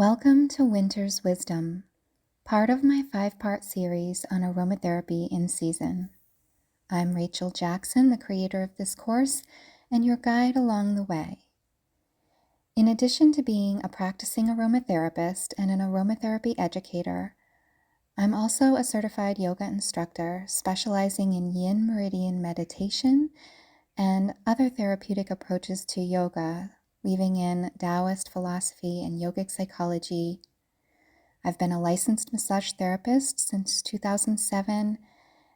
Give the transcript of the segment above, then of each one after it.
Welcome to Winter's Wisdom, part of my 5-part series on aromatherapy in season. I'm Rachel Jackson, the creator of this course, and your guide along the way. In addition to being a practicing aromatherapist and an aromatherapy educator, I'm also a certified yoga instructor specializing in yin meridian meditation and other therapeutic approaches to yoga, weaving in Taoist philosophy and yogic psychology. I've been a licensed massage therapist since 2007,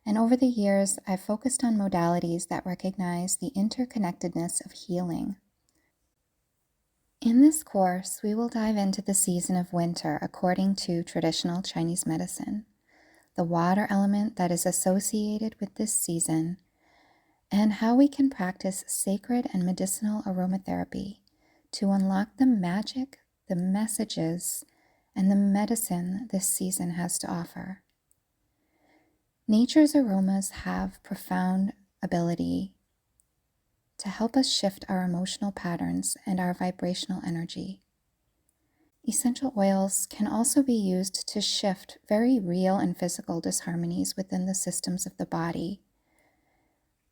and over the years, I've focused on modalities that recognize the interconnectedness of healing. In this course, we will dive into the season of winter according to traditional Chinese medicine, the water element that is associated with this season, and how we can practice sacred and medicinal aromatherapy to unlock the magic, the messages, and the medicine this season has to offer. Nature's aromas have profound ability to help us shift our emotional patterns and our vibrational energy. Essential oils can also be used to shift very real and physical disharmonies within the systems of the body.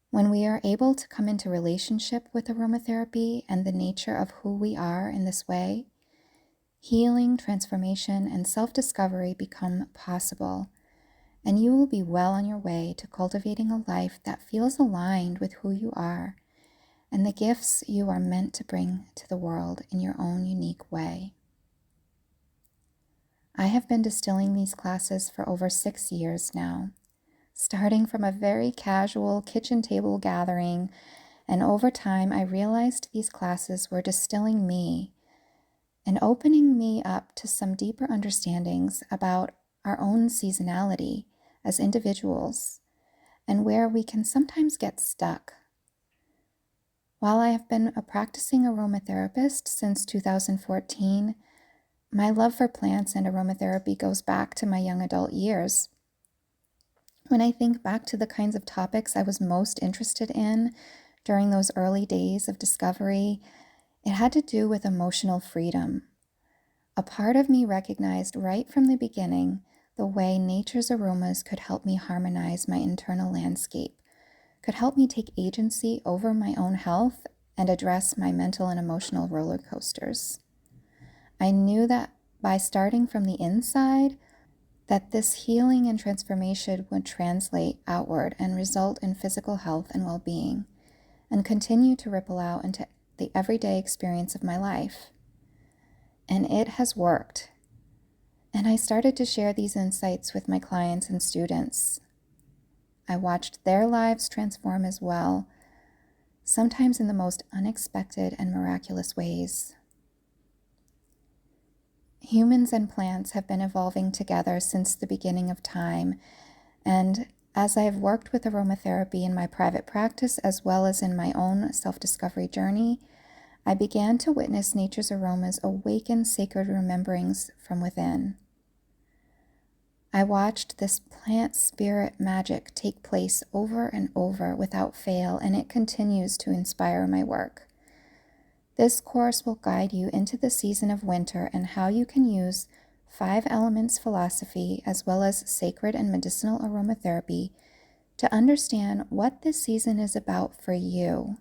When we are able to come into relationship with aromatherapy and the nature of who we are in this way, healing, transformation, and self-discovery become possible, and you will be well on your way to cultivating a life that feels aligned with who you are and the gifts you are meant to bring to the world in your own unique way. I have been distilling these classes for over 6 years now, starting from a very casual kitchen table gathering, and over time I realized these classes were distilling me and opening me up to some deeper understandings about our own seasonality as individuals and where we can sometimes get stuck. While I have been a practicing aromatherapist since 2014, my love for plants and aromatherapy goes back to my young adult years. When I think back to the kinds of topics I was most interested in during those early days of discovery, it had to do with emotional freedom. A part of me recognized right from the beginning the way nature's aromas could help me harmonize my internal landscape, could help me take agency over my own health and address my mental and emotional roller coasters. I knew that by starting from the inside, that this healing and transformation would translate outward and result in physical health and well-being, and continue to ripple out into the everyday experience of my life. And it has worked. And I started to share these insights with my clients and students. I watched their lives transform as well, sometimes in the most unexpected and miraculous ways. Humans and plants have been evolving together since the beginning of time, and as I have worked with aromatherapy in my private practice as well as in my own self-discovery journey, I began to witness nature's aromas awaken sacred rememberings from within. I watched this plant spirit magic take place over and over without fail, and it continues to inspire my work. This course will guide you into the season of winter and how you can use 5 elements philosophy as well as sacred and medicinal aromatherapy to understand what this season is about for you.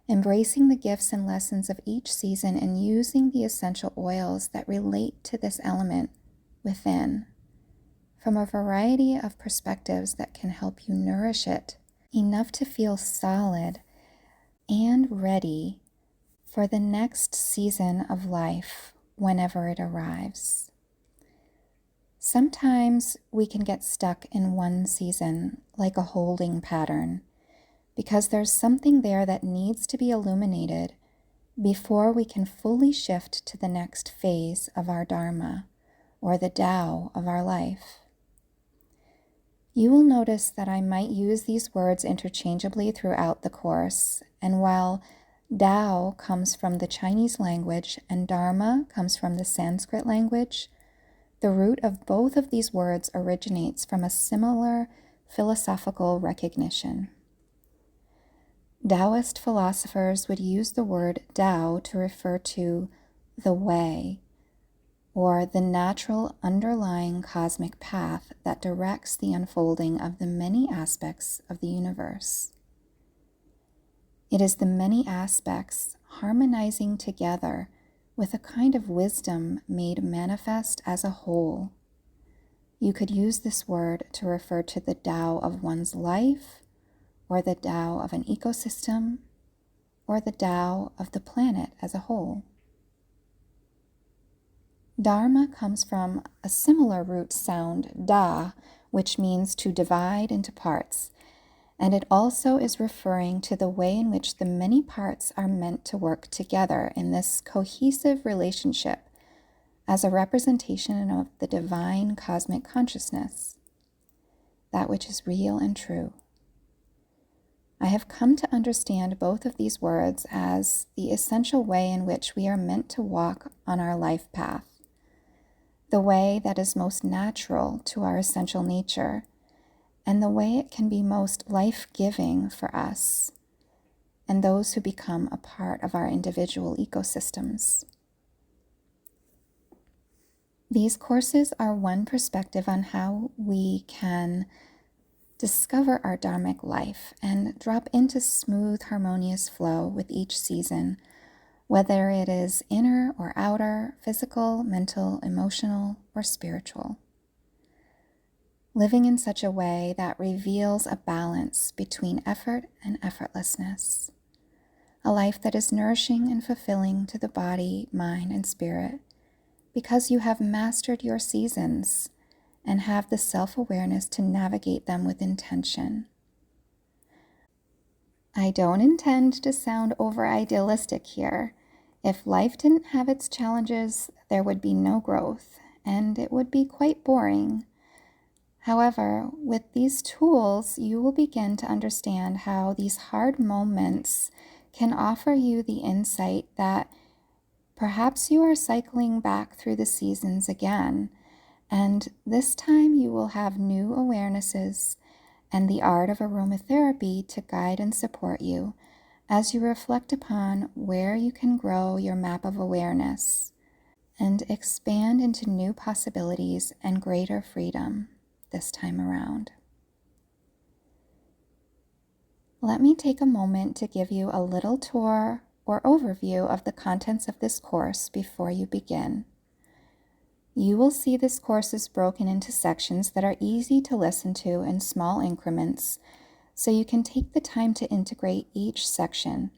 Embracing the gifts and lessons of each season and using the essential oils that relate to this element within, from a variety of perspectives that can help you nourish it enough to feel solid and ready for the next season of life whenever it arrives. Sometimes we can get stuck in one season like a holding pattern because there's something there that needs to be illuminated before we can fully shift to the next phase of our Dharma or the Tao of our life. You will notice that I might use these words interchangeably throughout the course, and while Tao comes from the Chinese language and Dharma comes from the Sanskrit language, the root of both of these words originates from a similar philosophical recognition. Taoist philosophers would use the word Tao to refer to the way, or the natural underlying cosmic path that directs the unfolding of the many aspects of the universe. It is the many aspects harmonizing together with a kind of wisdom made manifest as a whole. You could use this word to refer to the Tao of one's life, or the Tao of an ecosystem, or the Tao of the planet as a whole. Dharma comes from a similar root sound, da, which means to divide into parts, and it also is referring to the way in which the many parts are meant to work together in this cohesive relationship as a representation of the divine cosmic consciousness, that which is real and true. I have come to understand both of these words as the essential way in which we are meant to walk on our life path, the way that is most natural to our essential nature, and the way it can be most life-giving for us and those who become a part of our individual ecosystems. These courses are one perspective on how we can discover our dharmic life and drop into smooth, harmonious flow with each season, whether it is inner or outer, physical, mental, emotional, or spiritual. Living in such a way that reveals a balance between effort and effortlessness, a life that is nourishing and fulfilling to the body, mind, and spirit, because you have mastered your seasons and have the self-awareness to navigate them with intention. I don't intend to sound over-idealistic here. If life didn't have its challenges, there would be no growth, and it would be quite boring. However, with these tools, you will begin to understand how these hard moments can offer you the insight that perhaps you are cycling back through the seasons again, and this time you will have new awarenesses and the art of aromatherapy to guide and support you as you reflect upon where you can grow your map of awareness and expand into new possibilities and greater freedom this time around. Let me take a moment to give you a little tour or overview of the contents of this course before you begin. You will see this course is broken into sections that are easy to listen to in small increments, so you can take the time to integrate each section.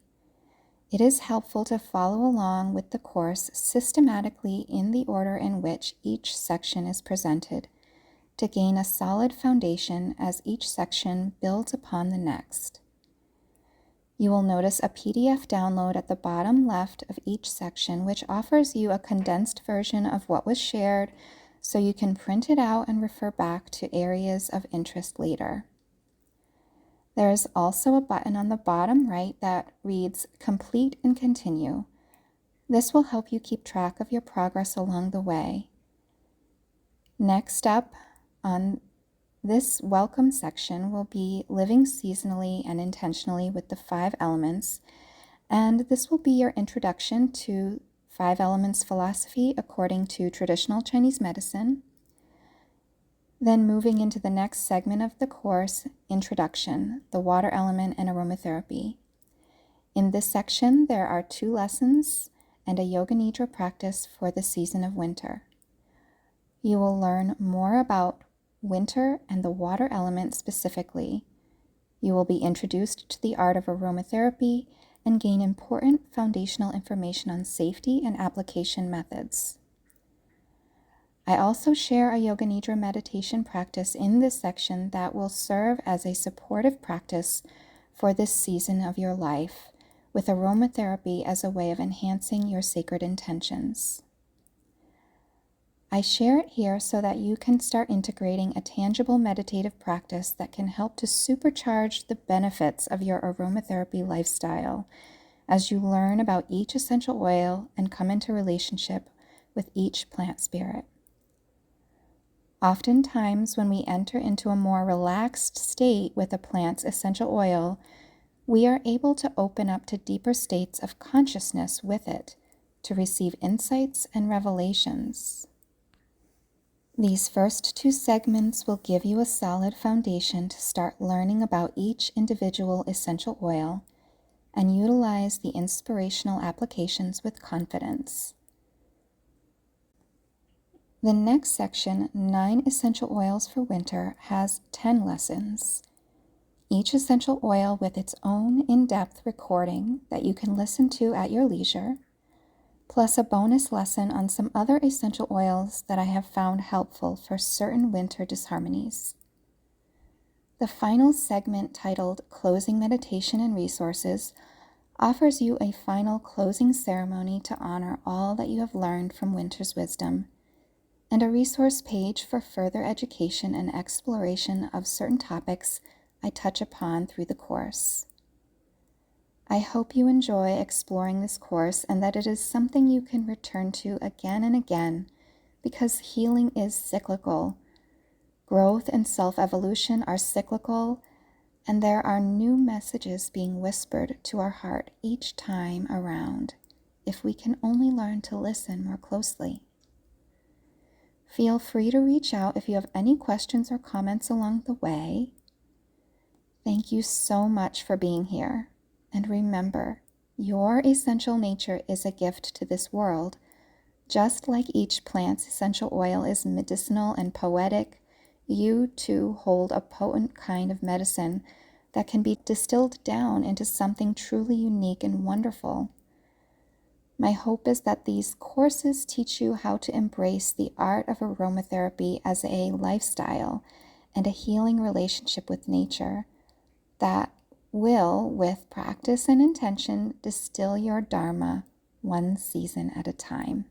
It is helpful to follow along with the course systematically in the order in which each section is presented, to gain a solid foundation as each section builds upon the next. You will notice a PDF download at the bottom left of each section, which offers you a condensed version of what was shared, so you can print it out and refer back to areas of interest later. There is also a button on the bottom right that reads Complete and Continue. This will help you keep track of your progress along the way. Next up on this welcome section will be Living Seasonally and Intentionally with the 5 Elements, and this will be your introduction to 5 Elements philosophy according to traditional Chinese medicine. Then moving into the next segment of the course, Introduction, the Water Element and Aromatherapy. In this section, there are 2 lessons and a Yoga Nidra practice for the season of winter. You will learn more about winter and the water element specifically. You will be introduced to the art of aromatherapy and gain important foundational information on safety and application methods. I also share a Yoga Nidra meditation practice in this section that will serve as a supportive practice for this season of your life, with aromatherapy as a way of enhancing your sacred intentions. I share it here so that you can start integrating a tangible meditative practice that can help to supercharge the benefits of your aromatherapy lifestyle as you learn about each essential oil and come into relationship with each plant spirit. Oftentimes, when we enter into a more relaxed state with a plant's essential oil, we are able to open up to deeper states of consciousness with it, to receive insights and revelations. These first 2 segments will give you a solid foundation to start learning about each individual essential oil and utilize the inspirational applications with confidence. The next section, 9 Essential Oils for Winter, has 10 lessons. Each essential oil with its own in-depth recording that you can listen to at your leisure, plus a bonus lesson on some other essential oils that I have found helpful for certain winter disharmonies. The final segment, titled Closing Meditation and Resources, offers you a final closing ceremony to honor all that you have learned from winter's wisdom, and a resource page for further education and exploration of certain topics I touch upon through the course. I hope you enjoy exploring this course and that it is something you can return to again and again, because healing is cyclical. Growth and self-evolution are cyclical, and there are new messages being whispered to our heart each time around, if we can only learn to listen more closely. Feel free to reach out if you have any questions or comments along the way. Thank you so much for being here. And remember, your essential nature is a gift to this world. Just like each plant's essential oil is medicinal and poetic, you too hold a potent kind of medicine that can be distilled down into something truly unique and wonderful. My hope is that these courses teach you how to embrace the art of aromatherapy as a lifestyle and a healing relationship with nature that will, with practice and intention, distill your Dharma one season at a time.